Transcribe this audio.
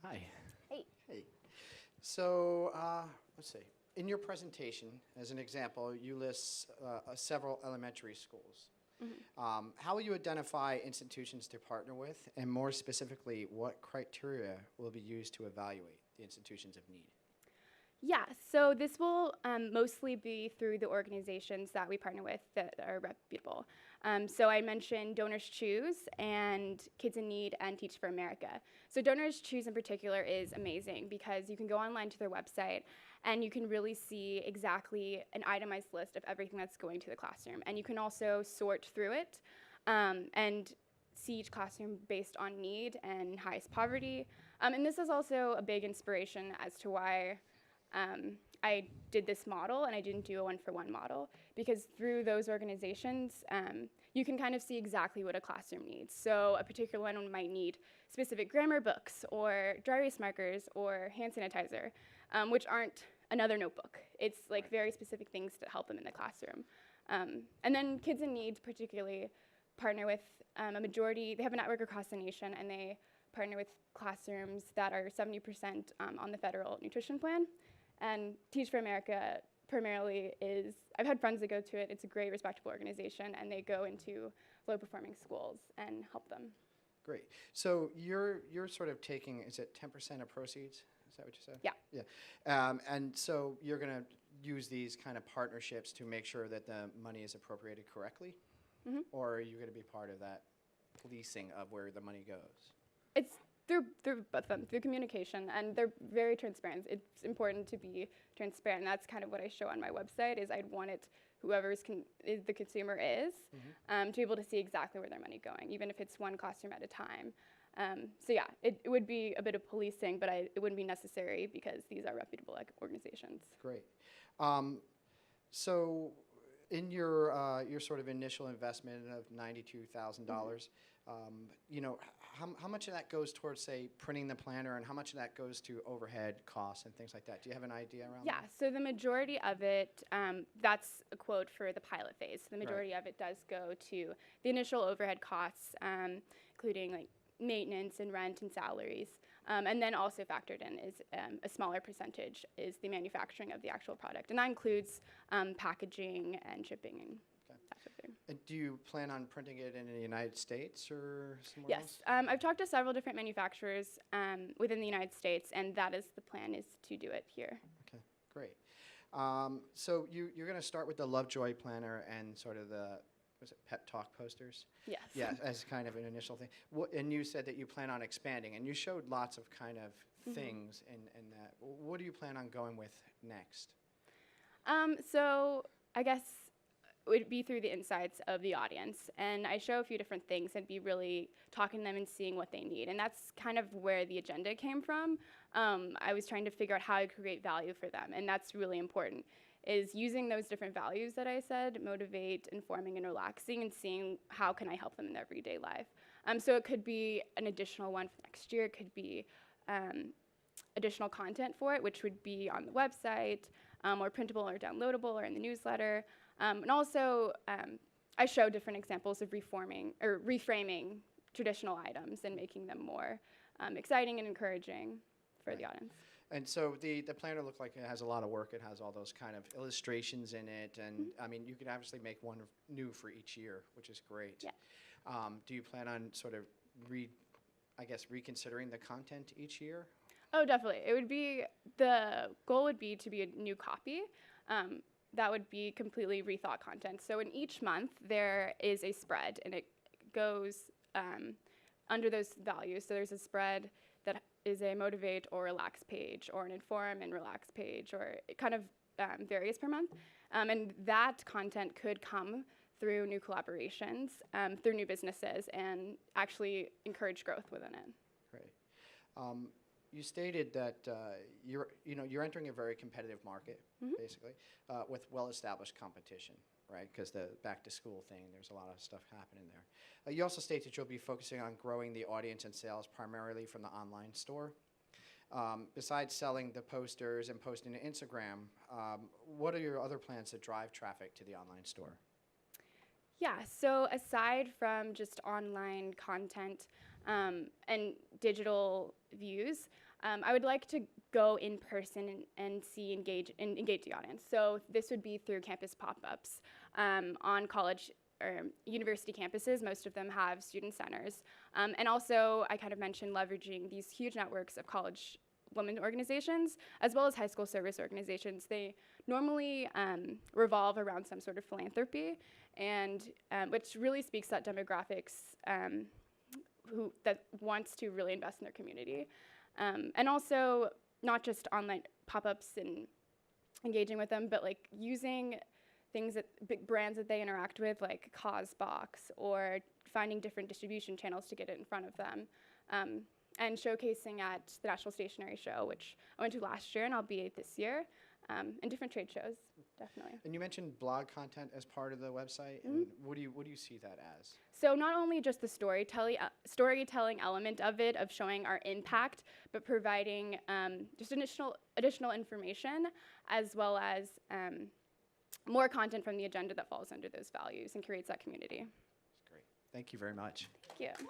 Hi. Hey. Hey. So let's see. In your presentation, as an example, you list several elementary schools. How will you identify institutions to partner with, and more specifically, what criteria will be used to evaluate the institutions of need? Yeah, so this will mostly be through the organizations that we partner with that are reputable. So I mentioned Donors Choose and Kids in Need and Teach for America. So Donors Choose in particular is amazing because you can go online to their website and you can really see exactly an itemized list of everything that's going to the classroom. And you can also sort through it and see each classroom based on need and highest poverty. And this is also a big inspiration as to why I did this model and I didn't do a one-for-one model, because through those organizations, you can kind of see exactly what a classroom needs. So a particular one might need specific grammar books or dry erase markers or hand sanitizer, which aren't another notebook. It's like very specific things to help them in the classroom. And then Kids in Need particularly partner with a majority, they have a network across the nation, and they partner with classrooms that are 70% on the federal nutrition plan. And Teach for America primarily is, I've had friends that go to it, it's a great, respectable organization, and they go into low-performing schools and help them. Great. So you're sort of taking, is it 10% of proceeds? Is that what you said? Yeah. Yeah. And so you're going to use these kind of partnerships to make sure that the money is appropriated correctly? Mm-hmm. Or are you going to be part of that policing of where the money goes? It's through both of them, through communication, and they're very transparent. It's important to be transparent. And that's kind of what I show on my website, is I'd want it, the consumer is, to be able to see exactly where their money going, even if it's one classroom at a time. So yeah, it would be a bit of policing, but it wouldn't be necessary because these are reputable organizations. Great. So in your sort of initial investment of $92,000, you know, how much of that goes towards, say, printing the planner, and how much of that goes to overhead costs and things like that? Do you have an idea around that? Yeah, so the majority of it, that's a quote for the pilot phase. The majority of it does go to the initial overhead costs, including like maintenance and rent and salaries. And then also factored in is a smaller percentage is the manufacturing of the actual product. And that includes packaging and shipping and that sort of thing. And do you plan on printing it in the United States or somewhere else? Yes, I've talked to several different manufacturers within the United States, and that is the plan, is to do it here. Okay, great. So you're going to start with the Lovejoy planner and sort of the, was it pep talk posters? Yes. Yeah, as kind of an initial thing. And you said that you plan on expanding, and you showed lots of kind of things in that. What do you plan on going with next? So I guess it would be through the insights of the audience. And I show a few different things and be really talking to them and seeing what they need. And that's kind of where the agenda came from. I was trying to figure out how to create value for them. And that's really important, is using those different values that I said, motivate, informing, and relaxing, and seeing how can I help them in their everyday life. So it could be an additional one for next year. It could be additional content for it, which would be on the website, or printable or downloadable or in the newsletter. And also, I show different examples of reframing traditional items and making them more exciting and encouraging for the audience. And so the planner looked like it has a lot of work. It has all those kind of illustrations in it. And I mean, you could obviously make one new for each year, which is great. Yeah. Do you plan on sort of reconsidering the content each year? Oh, definitely. The goal would be to be a new copy. That would be completely rethought content. So in each month, there is a spread, and it goes under those values. So there's a spread that is a motivate or relax page, or an inform and relax page, or it kind of varies per month. And that content could come through new collaborations, through new businesses, and actually encourage growth within it. Great. You stated that you're entering a very competitive market, basically, with well-established competition, right? Because the back-to-school thing, there's a lot of stuff happening there. You also state that you'll be focusing on growing the audience and sales primarily from the online store. Besides selling the posters and posting to Instagram, what are your other plans to drive traffic to the online store? Yeah, so aside from just online content and digital views, I would like to go in person and engage the audience. So this would be through campus pop-ups on college or university campuses. Most of them have student centers. And also, I kind of mentioned leveraging these huge networks of college women organizations, as well as high school service organizations. They normally revolve around some sort of philanthropy, and which really speaks that demographics that wants to really invest in their community. And also, not just online pop-ups and engaging with them, but like using things that big brands that they interact with, like CauseBox, or finding different distribution channels to get it in front of them. And showcasing at the National Stationery Show, which I went to last year and I'll be at this year, and different trade shows, definitely. And you mentioned blog content as part of the website. And what do you see that as? So not only just the storytelling element of it, of showing our impact, but providing just additional information, as well as more content from the agenda that falls under those values and creates that community. That's great. Thank you very much. Thank you.